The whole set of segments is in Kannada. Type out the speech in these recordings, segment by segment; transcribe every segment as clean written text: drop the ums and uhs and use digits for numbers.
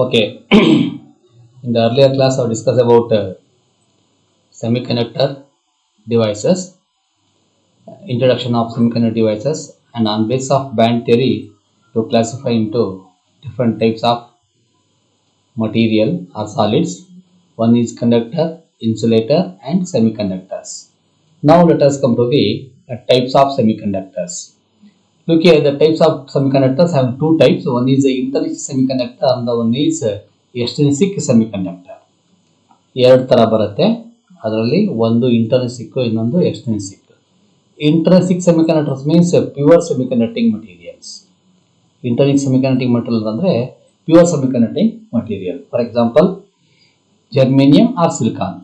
Okay, in the earlier class, I discussed about semiconductor devices, introduction of semiconductor devices, and on basis of band theory, to classify into different types of material or solids. One is conductor, insulator, and semiconductors. Now let us come to the types of semiconductors. Look here, the types of semiconductors have two types. One is the intrinsic semiconductor and the one is extrinsic semiconductor. ಎರಡು ಥರ ಬರುತ್ತೆ. ಅದರಲ್ಲಿ ಒಂದು ಇಂಟರ್ನಿಸಿಕ್ ಇನ್ನೊಂದು extrinsic. Intrinsic semiconductors means pure semiconducting materials. Intrinsic semiconducting material ಅಂದರೆ pure semiconducting material. For example germanium or silicon.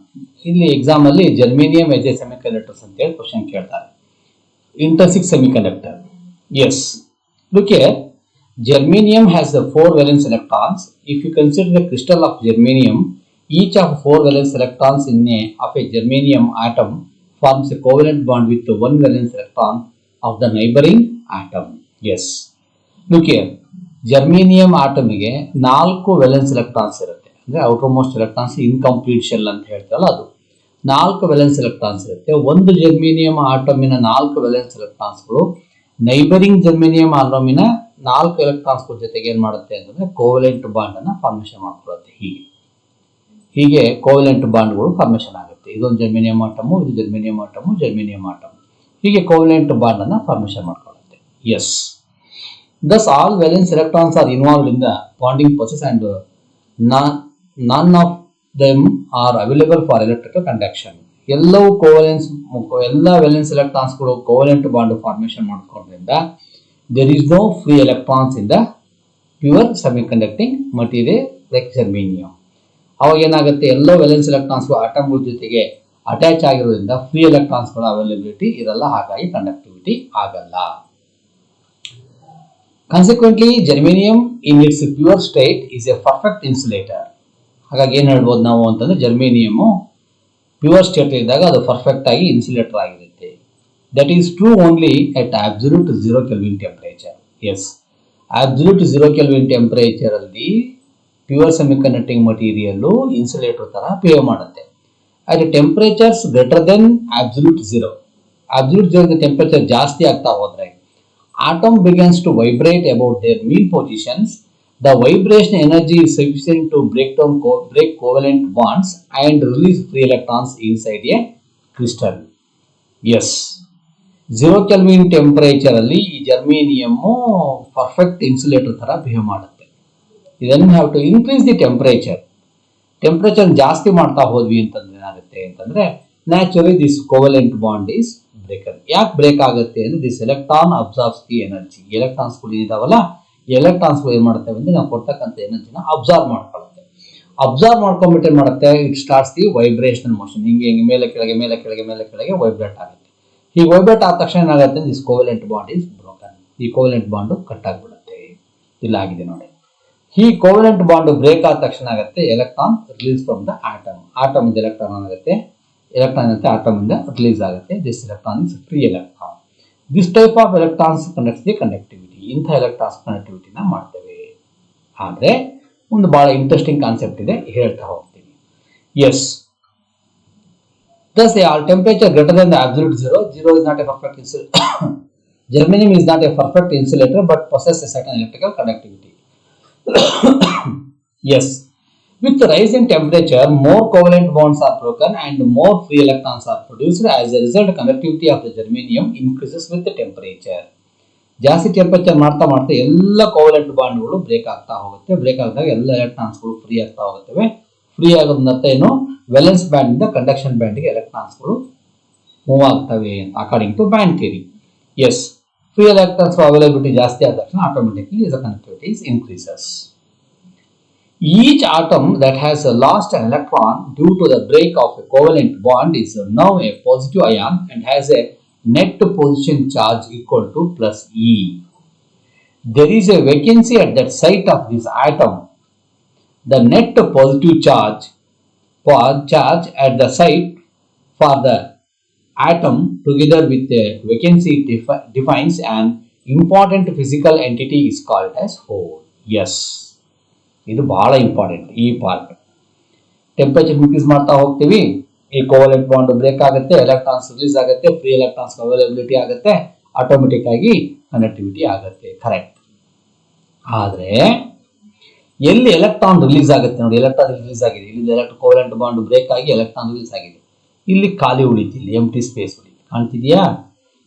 ಇಲ್ಲಿ ಎಕ್ಸಾಮಲ್ಲಿ ಜರ್ಮೇನಿಯಂ ಎಸ್ ಎ ಸೆಮಿಕಂಡಕ್ಟರ್ಸ್ ಅಂತೇಳಿ ಕ್ವಶನ್ ಕೇಳ್ತಾರೆ. Intrinsic semiconductor. Yes, look here, germanium has the 4 valence electrons. If you consider the crystal of germanium, each of 4 valence electrons of a germanium atom forms a covalent bond with the 1 valence electron of the neighboring atom. Yes, look here, germanium atom ಗೆ 4 valence electrons ಇರುತ್ತೆ. ಅಂದರೆ outermost electrons incomplete shell ಅಂತ ಹೇಳ್ತೀವಲ್ಲ ಅದು 4 valence electrons ಇರುತ್ತೆ. ಒಂದು ಜರ್ಮೇನಿಯಂ ಆಟಮಿನ 4 valence electronsಗಳು ನೈಬರಿಂಗ್ ಜರ್ಮೇನಿಯಂ ಆಟಮಿನ 4 ಎಲೆಕ್ಟ್ರಾನ್ಸ್ ಜೊತೆಗೆ ಏನು ಮಾಡುತ್ತೆ ಅಂತಂದ್ರೆ ಕೋವಲೆಂಟ್ ಬಾಂಡ್ ಅನ್ನ ಫಾರ್ಮೇಷನ್ ಮಾಡ್ಕೊಳ್ಳುತ್ತೆ. ಹೀಗೆ ಕೋವಲೆಂಟ್ ಬಾಂಡ್ಗಳು ಫಾರ್ಮೇಷನ್ ಆಗುತ್ತೆ. ಇದೊಂದು ಜರ್ಮೇನಿಯಂ ಆಟಮು, ಇದು ಜರ್ಮೇನಿಯಂ ಆಟಮು, ಜರ್ಮೇನಿಯಂ ಆಟಮ್. ಹೀಗೆ ಕೋವಲೆಂಟ್ ಬಾಂಡ್ ಅನ್ನ ಫಾರ್ಮೇಷನ್ ಮಾಡ್ಕೊಳ್ಳುತ್ತೆ. Yes, thus all valence electrons are involved in the bonding process and none of them are available for electrical conduction. ಎಲ್ಲವೂ ಎಲ್ಲ ವೇಲೆನ್ಸ್ ಎಲೆಕ್ಟ್ರಾನ್ಸ್ಗಳು covalent bond formation ಮಾಡ್ಕೊಂಡ್ರಿಂದ there is no free electrons in the pure semiconducting material like germanium. ಅವಾಗ ಏನಾಗುತ್ತೆ, ಎಲ್ಲ ವೇಲೆನ್ಸ್ ಎಲೆಕ್ಟ್ರಾನ್ಸ್ಗಳು ಆಟಮ್ಗಳ ಜೊತೆಗೆ ಅಟ್ಯಾಚ್ ಆಗಿರೋದ್ರಿಂದ ಫ್ರೀ ಎಲೆಕ್ಟ್ರಾನ್ಸ್ಗಳ ಅವೈಲಬಿಲಿಟಿ ಇರಲ್ಲ, ಹಾಗಾಗಿ ಕಂಡಕ್ಟಿವಿಟಿ ಆಗಲ್ಲ. Consequently germanium in its pure state is a perfect insulator. ಹಾಗಾಗಿ ಏನು ಹೇಳ್ಬೋದು ನಾವು ಅಂತಂದ್ರೆ ಜರ್ಮೇನಿಯಮು ಪ್ಯೂರ್ ಸ್ಟೇಟ್ ಇದ್ದಾಗ ಅದು ಪರ್ಫೆಕ್ಟ್ ಆಗಿ ಇನ್ಸುಲೇಟರ್ ಆಗಿರುತ್ತೆ. That is true only at absolute 0 kelvin temperature. Yes, absolute 0 kelvin temperature ಅಲ್ಲಿ ಪ್ಯೂರ್ ಸೆಮಿಕಂಡಕ್ಟಿಂಗ್ ಮಟೀರಿಯಲ್ ಇನ್ಸುಲೇಟರ್ ತರ ಬಿಹೇವ್ ಮಾಡುತ್ತೆ. At temperatures greater than absolute 0, absolute 0 temperature ಜಾಸ್ತಿ ಆಗ್ತಾ ಹೋದ್ರೆ atom begins to vibrate about their mean positions. The vibration energy is sufficient to break covalent bonds and release free electrons inside a crystal. Yes, 0 Kelvin temperature ಅಲ್ಲಿ ಈ ಜರ್ಮೇನಿಯಮ್ ಪರ್ಫೆಕ್ಟ್ ಇನ್ಸುಲೇಟರ್ ತರ ಬಿಹೇವ್ ಮಾಡುತ್ತೆ. ಇದನ್ನು have to increase the temperature ಜಾಸ್ತಿ ಮಾಡ್ತಾ ಹೋದ್ವಿ ಅಂತಂದ್ರೆ ಏನಾಗುತ್ತೆ ಅಂತಂದ್ರೆ naturally this covalent bond is breaker. ಯಾಕೆ ಬ್ರೇಕ್ ಆಗುತ್ತೆ ಅಂದ್ರೆ this electron absorbs the energy. ಎಲೆಕ್ಟ್ರಾನ್ಸ್ಗಳು ಇದಾವಲ್ಲ, ಎಲೆಕ್ಟ್ರಾನ್ಸ್ಗಳು ಏನ್ ಮಾಡ್ತೇವೆ ಅಂದ್ರೆ ನಾವು ಕೊಡ್ತಕ್ಕಂಥ ಎನರ್ಜಿನ ಅಬ್ಸಾರ್ವ್ ಮಾಡ್ಕೊಳ್ಳುತ್ತೆ. ಅಬ್ಸಾರ್ವ್ ಮಾಡ್ಕೊಂಡ್ಬಿಟ್ಟು ಏನ್ ಮಾಡುತ್ತೆ, it starts the vibrational motion. ಹಿಂಗೆ ಮೇಲೆ ಕೆಳಗೆ ಮೇಲೆ ಕೆಳಗೆ ಮೇಲೆ ಕೆಳಗೆ ವೈಬ್ರೇಟ್ ಆಗುತ್ತೆ. ಈ ವೈಬ್ರೇಟ್ ಆದ ತಕ್ಷಣ ಏನಾಗುತ್ತೆ, this covalent bond is broken. ಈ ಕೋವಲೆಂಟ್ ಬಾಂಡ್ ಕಟ್ ಆಗ್ಬಿಡುತ್ತೆ. ಇಲ್ಲ ಆಗಿದೆ ನೋಡಿ. ಈ ಕೋವಲೆಂಟ್ ಬಾಂಡ್ ಬ್ರೇಕ್ ಆದ ತಕ್ಷಣ ಆಗುತ್ತೆ electron release from the atom. Atom ಇಂದ ಎಲೆಕ್ಟ್ರಾನ್ ಆಗುತ್ತೆ, ಎಲೆಕ್ಟ್ರಾನ್ ಆಗುತ್ತೆ ಆಟಮ್ ಇಂದ ರಿಲೀಸ್ ಆಗುತ್ತೆ. This electron is free electron. This type of electrons conducts the conductivity. ಇಂಥ ಎಲೆಕ್ಟ್ರಾನ್ಸ್ ಕಂಡಕ್ಟಿವಿಟಿನ ಮಾಡ್ತೇವೆ. ಆದರೆ ಒಂದು ಬಹಳ ಇಂಟ್ರೆಸ್ಟಿಂಗ್ ಕಾನ್ಸೆಪ್ಟ್ ಇದೆ, ಹೇಳ್ತಾ ಹೋಗ್ತೀನಿ. Yes, thus our temperature greater than the absolute 0 is not a perfect insulator. Germanium is not a perfect insulator but possesses a certain electrical conductivity. Yes, with the rise in temperature, more covalent bonds are broken and more free electrons are produced. As a result, conductivity of the germanium increases with the temperature. ಜಾಸ್ತಿ ಟೆಂಪರೇಚರ್ ಮಾಡ್ತಾ ಮಾಡ್ತಾ ಎಲ್ಲ ಕೋವಲೆಂಟ್ ಬಾಂಡ್ಗಳು ಬ್ರೇಕ್ ಆಗ್ತಾ ಹೋಗುತ್ತೆ. ಬ್ರೇಕ್ ಆದಾಗ ಎಲ್ಲ ಎಲೆಕ್ಟ್ರಾನ್ಸ್ಗಳು ಫ್ರೀ ಆಗ್ತಾ ಹೋಗುತ್ತವೆ. ಫ್ರೀ ಆಗೋದ್ರಿಂದ ಏನು, ವೇಲೆನ್ಸ್ ಬ್ಯಾಂಡ್ ಇಂದ ಕಂಡಕ್ಷನ್ ಬ್ಯಾಂಡ್ಗೆ ಎಲೆಕ್ಟ್ರಾನ್ಸ್ಗಳು ಮೂವ್ ಆಗ್ತವೆ according to band theory. Yes, free electrons availability ಜಾಸ್ತಿ ಆದ ತಕ್ಷಣ automatically the conductivity increases. Each atom that has lost an electron due to the break of a covalent bond is now a positive ion and has a net position charge equal to plus E. There is a vacancy at that site of this atom. The net positive charge at the site for the atom together with the vacancy defines an important physical entity is called as hole. Yes. ಇದು ಬಹಳ ಇಂಪಾರ್ಟೆಂಟ್ ಈ ಪಾರ್ಟ್. ಟೆಂಪರೇಚರ್ ಇನ್ಕ್ರೀಸ್ ಮಾಡ್ತಾ ಹೋಗ್ತೀವಿ, ಈ ಕೋವಲೆಂಟ್ ಬಾಂಡ್ ಬ್ರೇಕ್ ಆಗುತ್ತೆ, ಎಲೆಕ್ಟ್ರಾನ್ಸ್ ರಿಲೀಸ್ ಆಗುತ್ತೆ, ಫ್ರೀ ಎಲೆಕ್ಟ್ರಾನ್ಸ್ ಅವೈಲಬಿಲಿಟಿ ಆಗುತ್ತೆ, ಆಟೋಮೆಟಿಕ್ ಆಗಿ ಕಂಡಕ್ಟಿವಿಟಿ ಆಗುತ್ತೆ. ಕರೆಕ್ಟ್. ಆದ್ರೆ ಎಲ್ಲಿ ಎಲೆಕ್ಟ್ರಾನ್ ರಿಲೀಸ್ ಆಗುತ್ತೆ ನೋಡಿ, ಎಲೆಕ್ಟ್ರಾನ್ ರಿಲೀಸ್ ಆಗಿದೆ, ಇಲ್ಲಿ ಕೋವಲೆಂಟ್ ಬಾಂಡ್ ಬ್ರೇಕ್ ಆಗಿ ಎಲೆಕ್ಟ್ರಾನ್ ರಿಲೀಸ್ ಆಗಿದೆ, ಇಲ್ಲಿ ಖಾಲಿ ಉಳಿತಿಲ್ಲ, ಎಂಟಿ ಸ್ಪೇಸ್ ಉಳಿತು. ಕಾಣ್ತಿದ್ಯಾ?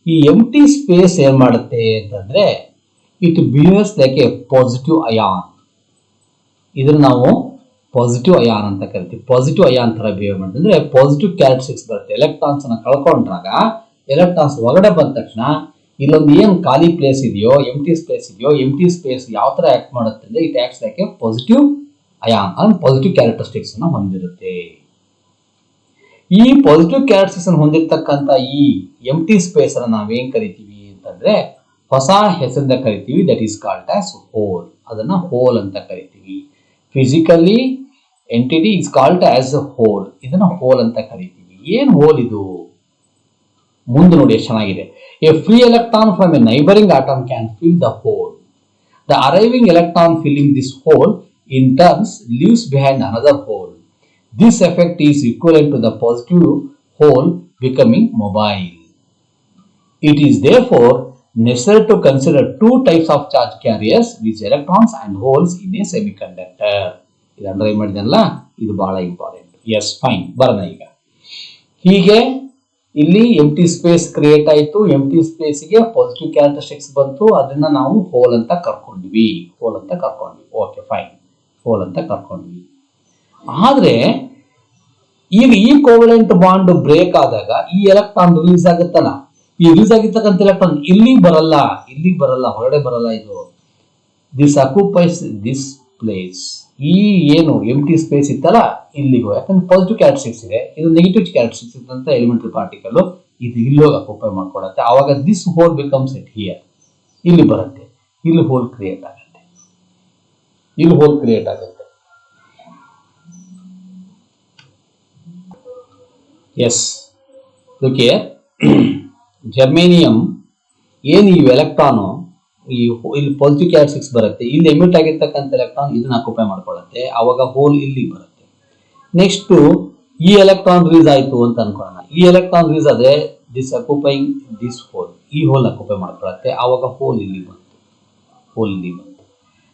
ಈ ಎಂಟಿ ಸ್ಪೇಸ್ ಏನ್ ಮಾಡುತ್ತೆ ಅಂತಂದ್ರೆ it behaves like A positive ion. ಇದನ್ನ ನಾವು ಪಾಸಿಟಿವ್ ಅಯಾನ್ ಅಂತ ಕರಿತೀವಿ. ಪಾಸಿಟಿವ್ ಅಯಾನ್ ತರ ಬಿಹೇವ್ ಮಾಡಿದ್ರೆ ಪಾಸಿಟಿವ್ ಕ್ಯಾರೆಕ್ಟರಿಸ್ಟಿಕ್ಸ್ ಬರುತ್ತೆ. ಎಲೆಕ್ಟ್ರಾನ್ಸ್ ಅನ್ನ ಕಳ್ಕೊಂಡ್ರಾಗ ಎಲೆಕ್ಟ್ರಾನ್ಸ್ ಹೊರಗಡೆ ಬಂದ ತಕ್ಷಣ ಇಲ್ಲೊಂದು ಏನ್ ಖಾಲಿ ಪ್ಲೇಸ್ ಇದೆಯೋ, ಎಂಟಿ ಸ್ಪೇಸ್ ಇದೆಯೋ, ಎಂಟಿ ಸ್ಪೇಸ್ ಯಾವ ತರ ಆಕ್ಟ್ ಮಾಡುತ್ತೆ ಅಂದ್ರೆ it acts like A positive ion and positive characteristics ಅನ್ನ ಹೊಂದಿರುತ್ತೆ. ಈ ಪಾಸಿಟಿವ್ ಕ್ಯಾರೆಕ್ಟರಿಸ್ಟಿಕ್ಸ್ ಅನ್ನು ಹೊಂದಿರತಕ್ಕಂತ ಈ ಎಂಟಿ ಸ್ಪೇಸ್ ಅನ್ನ ನಾವೇನ್ ಕರಿತೀವಿ ಅಂತಂದ್ರೆ ಹೊಸ ಹೆಸರಿಂದ ಕರಿತೀವಿ, that is called as hole. ಅದನ್ನ ಹೋಲ್ ಅಂತ ಕರಿತೀವಿ. Physically entity is called as a hole. ಇದನ್ನ ಹೋಲ್ ಅಂತ ಕರಿತೀವಿ. ಏನ್ ಹೋಲ್ ಇದು? ಮುಂದೆ ನೋಡಿ ಎಷ್ಟು ಚೆನ್ನಾಗಿದೆ. A free electron from a neighbouring atom can fill the hole. The arriving electron filling this hole in turns leaves behind another hole. This effect is equivalent to the positive hole becoming mobile. It is therefore necessary to consider two types of charge carriers, which electrons and holes in a semiconductor. ಇದು ಅಂಡರ್ಲೈನ್ ಮಾಡಿದನಲ್ಲ, ಇದು ಬಹಳ ಇಂಪಾರ್ಟೆಂಟ್. ಎಸ್, ಫೈನ್, ಬರೋಣ ಈಗ. ಹೀಗೆ ಇಲ್ಲಿ ಎಂಟಿ ಸ್ಪೇಸ್ ಕ್ರಿಯೇಟ್ ಆಯಿತು, ಎಂಟಿ ಸ್ಪೇಸ್ಗೆ ಪಾಸಿಟಿವ್ ಕ್ಯಾರೆಕ್ಟರಿಸ್ಟಿಕ್ಸ್ ಬಂತು, ಅದನ್ನ ನಾವು ಹೋಲ್ ಅಂತ ಕರ್ಕೊಂಡ್ವಿ. ಓಕೆ, ಫೈನ್, ಹೋಲ್ ಅಂತ ಕರ್ಕೊಂಡ್ವಿ. ಆದ್ರೆ ಈಗ ಈ ಕೋವಲೆಂಟ್ ಬಾಂಡ್ ಬ್ರೇಕ್ ಆದಾಗ ಈ ಎಲೆಕ್ಟ್ರಾನ್ ರಿಲೀಸ್ ಆಗುತ್ತಲ್ಲ, ಈ ರಿಲೀಸ್ ಆಗಿರ್ತಕ್ಕಂಥ ಎಲೆಕ್ಟ್ರಾನ್ ಇಲ್ಲಿ ಬರಲ್ಲ, ಹೊರಗಡೆ ಬರಲ್ಲ. ಇದು ದಿಸ್ ಅಕ್ಯುಪೈಸ್ ದಿಸ್ ಪ್ಲೇಸ್. ಈ ಏನು ಎಂಟಿ ಸ್ಪೇಸ್ ಇತ್ತಲ್ಲ ಇಲ್ಲಿಗೂ, ಯಾಕಂದ್ರೆ ಪಾಸಿಟಿವ್ ಕ್ಯಾರೆಕ್ಟರಿಸ್ಟಿಕ್ಸ್ ಇದೆ, ಇದು ನೆಗೆಟಿವ್ ಕ್ಯಾರೆಕ್ಟರಿಸ್ಟಿಕ್ಸ್ ಅಂತ ಎಲಿಮೆಂಟರಿ ಪಾರ್ಟಿಕಲ್, ಇದು ಇಲ್ಲೋಗಿ ಅಕ್ಯುಪೈ ಮಾಡ್ಕೊಳತ್ತೆ. ಆವಾಗ this hole becomes it here. ಇಲ್ಲಿ ಬರುತ್ತೆ, ಇಲ್ಲಿ ಹೋಲ್ ಕ್ರಿಯೇಟ್ ಆಗುತ್ತೆ. Yes, look here. ಜರ್ಮೇನಿಯಂ ಏನು ಈ ಎಲೆಕ್ಟ್ರಾನು ಇಲ್ಲಿ ಪಾಸಿಟಿವ್ ಕ್ಯಾರೆಕ್ಟರಿಸ್ಟಿಕ್ಸ್ ಬರುತ್ತೆ, ಇಲ್ಲಿ ಎಮಿಟ್ ಆಗಿರ್ತಕ್ಕಂಥ ಎಲೆಕ್ಟ್ರಾನ್ ಇದನ್ನ ಆಕ್ಯುಪೈ ಮಾಡ್ಕೊಳ್ಳುತ್ತೆ, ಅವಾಗ ಹೋಲ್ ಇಲ್ಲಿ ಬರುತ್ತೆ. ನೆಕ್ಸ್ಟ್ ಈ ಎಲೆಕ್ಟ್ರಾನ್ ರಿಲೀಸ್ ಆಯ್ತು ಅಂತ ಅನ್ಕೊಳ್ಳೋಣ. ಈ ಎಲೆಕ್ಟ್ರಾನ್ ರಿಲೀಸ್ ಆದ್ರೆ ದಿಸ್ ಅಕ್ಯುಪೈಂಗ್ ದಿಸ್ ಹೋಲ್, ಈ ಹೋಲ್ ಆಕ್ಯುಪೈ ಮಾಡ್ಕೊಳ್ಳುತ್ತೆ, ಅವಾಗ ಹೋಲ್ ಇಲ್ಲಿ ಬಂತು.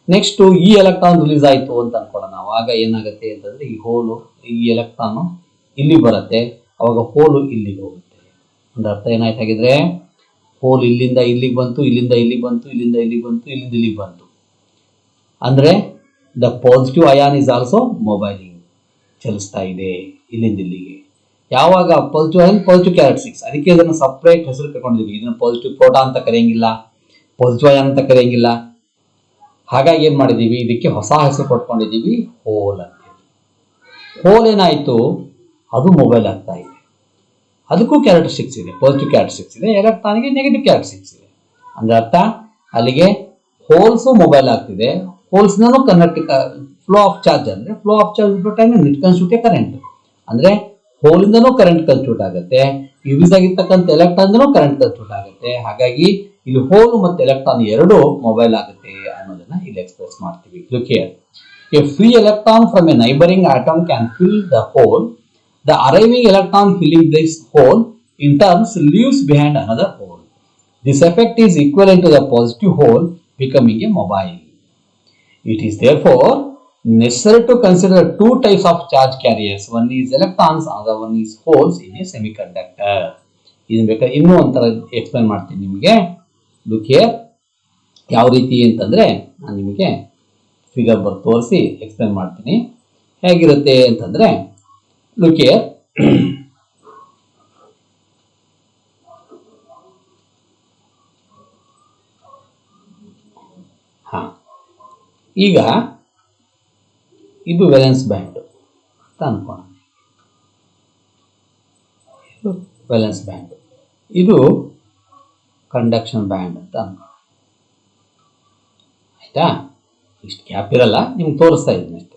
ನೆಕ್ಸ್ಟ್ ಈ ಎಲೆಕ್ಟ್ರಾನ್ ರಿಲೀಸ್ ಆಯ್ತು ಅಂತ ಅನ್ಕೊಳ್ಳೋಣ. ಅವಾಗ ಏನಾಗುತ್ತೆ ಅಂತಂದ್ರೆ ಈ ಹೋಲು, ಈ ಎಲೆಕ್ಟ್ರಾನ್ ಇಲ್ಲಿ ಬರುತ್ತೆ, ಅವಾಗ ಹೋಲು ಇಲ್ಲಿಗೆ ಹೋಗುತ್ತೆ. ಅಂದ್ರೆ ಅರ್ಥ ಏನಾಯ್ತು ಹಾಗಿದ್ರೆ, ಹೋಲ್ ಇಲ್ಲಿಂದ ಇಲ್ಲಿಗೆ ಬಂತು, ಇಲ್ಲಿಂದ ಇಲ್ಲಿಗೆ ಬಂತು, ಇಲ್ಲಿಂದ ಇಲ್ಲಿಗೆ ಬಂತು, ಇಲ್ಲಿಂದ ಇಲ್ಲಿಗೆ ಬಂತು. ಅಂದ್ರೆ the positive ion is also mobiling, ಚಲಿಸ್ತಾ ಇದೆ ಇಲ್ಲಿಂದ ಇಲ್ಲಿಗೆ. ಯಾವಾಗ ಪಾಸಿಟಿವ್ ಅಯಾನ್, ಪಾಸಿಟಿವ್ ಕ್ಯಾರೆಕ್ಟರಿಸ್ಟಿಕ್ಸ್, ಅದಕ್ಕೆ ಇದನ್ನು ಸಪ್ರೇಟ್ ಹೆಸರು ತಗೊಂಡಿದ್ದೀವಿ. ಇದನ್ನ ಪಾಸಿಟಿವ್ ಪ್ರೋಟಾನ್ ಅಂತ ಕರೆಯಂಗಿಲ್ಲ, ಪಾಸಿಟಿವ್ ಅಯಾನ್ ಅಂತ ಕರೆಯಂಗಿಲ್ಲ. ಹಾಗಾಗಿ ಏನ್ ಮಾಡಿದೀವಿ, ಇದಕ್ಕೆ ಹೊಸ ಹೆಸರು ಕೊಟ್ಕೊಂಡಿದ್ದೀವಿ, ಹೋಲ್ ಅಂತ. ಹೋಲ್ ಏನಾಯ್ತು, ಅದು ಮೊಬೈಲ್ ಆಗ್ತಾ ಇದೆ. ಅದಕ್ಕೂ ಕ್ಯಾರೆಕ್ಟರಿಸ್ಟಿಕ್ಸ್ ಇದೆ, ಪಾಸಿಟಿವ್ ಕ್ಯಾರೆಕ್ಟರಿಸ್ಟಿಕ್ಸ್ ಇದೆ, ಎಲೆಕ್ಟ್ರಾನ್ಗೆ ನೆಗೆಟಿವ್ ಕ್ಯಾರೆಕ್ಟರಿಸ್ಟಿಕ್ಸ್ ಇದೆ. ಅಂದ್ರೆ ಅರ್ಥ ಅಲ್ಲಿಗೆ ಹೋಲ್ಸ್ ಮೊಬೈಲ್ ಆಗ್ತಿದೆ. Holes connect flow of charge, ಅಂದ್ರೆ flow of charge time it constitute current. ಅಂದ್ರೆ ಹೋಲಿಂದನೂ ಕರೆಂಟ್ ಕನ್ಸ್ಟಿಟ್ಯೂಟ್ ಆಗುತ್ತೆ, ಯೂಸ್ ಆಗಿರ್ತಕ್ಕಂಥ ಎಲೆಕ್ಟ್ರಾನ್ ಕರೆಂಟ್ ಕನ್ಸ್ಟಿಟ್ಯೂಟ್ ಆಗುತ್ತೆ. ಹಾಗಾಗಿ ಇಲ್ಲಿ ಹೋಲ್ ಮತ್ತೆ ಎಲೆಕ್ಟ್ರಾನ್ ಎರಡು ಮೊಬೈಲ್ ಆಗುತ್ತೆ ಅನ್ನೋದನ್ನ ಇಲ್ಲಿ ಎಕ್ಸ್ಪ್ರೆಸ್ ಮಾಡ್ತೀವಿ. Look here. A free electron from a neighbouring atom can fill the hole. The arriving electron filling this hole in turns leaves behind another hole. This effect is equivalent to the positive hole becoming a mobile. It is therefore necessary to consider two types of charge carriers. One is electrons, other one is holes in a semiconductor. ಇದನ್ನ ಬೇಕಾದ್ರೆ ಇನ್ನೂ ಒಂಥರ ಎಕ್ಸ್ಪ್ಲೈನ್ ಮಾಡ್ತೀನಿ ನಿಮಗೆ. Look here. ಯಾವ ರೀತಿ ಅಂತಂದ್ರೆ ನಾನು ನಿಮಗೆ ಫಿಗರ್ ಬರ್ದು ತೋರಿಸಿ ಎಕ್ಸ್ಪ್ಲೈನ್ ಮಾಡ್ತೀನಿ. ಹೇಗಿರುತ್ತೆ ಅಂತಂದ್ರೆ, look here. ಈಗ ಇದು ವೇಲೆನ್ಸ್ ಬ್ಯಾಂಡ್ ಅಂತ ಅನ್ಕೋಣ. ವೇಲೆನ್ಸ್ ಬ್ಯಾಂಡ್, ಇದು ಕಂಡಕ್ಷನ್ ಬ್ಯಾಂಡ್ ಅಂತ ಅನ್ಕೋಣ. ಆಯ್ತಾ? ಇಷ್ಟು ಗ್ಯಾಪ್ ಇರಲ್ಲ, ನಿಮ್ಗೆ ತೋರಿಸ್ತಾ ಇದ್ದೀನಿ ಅಷ್ಟೇ.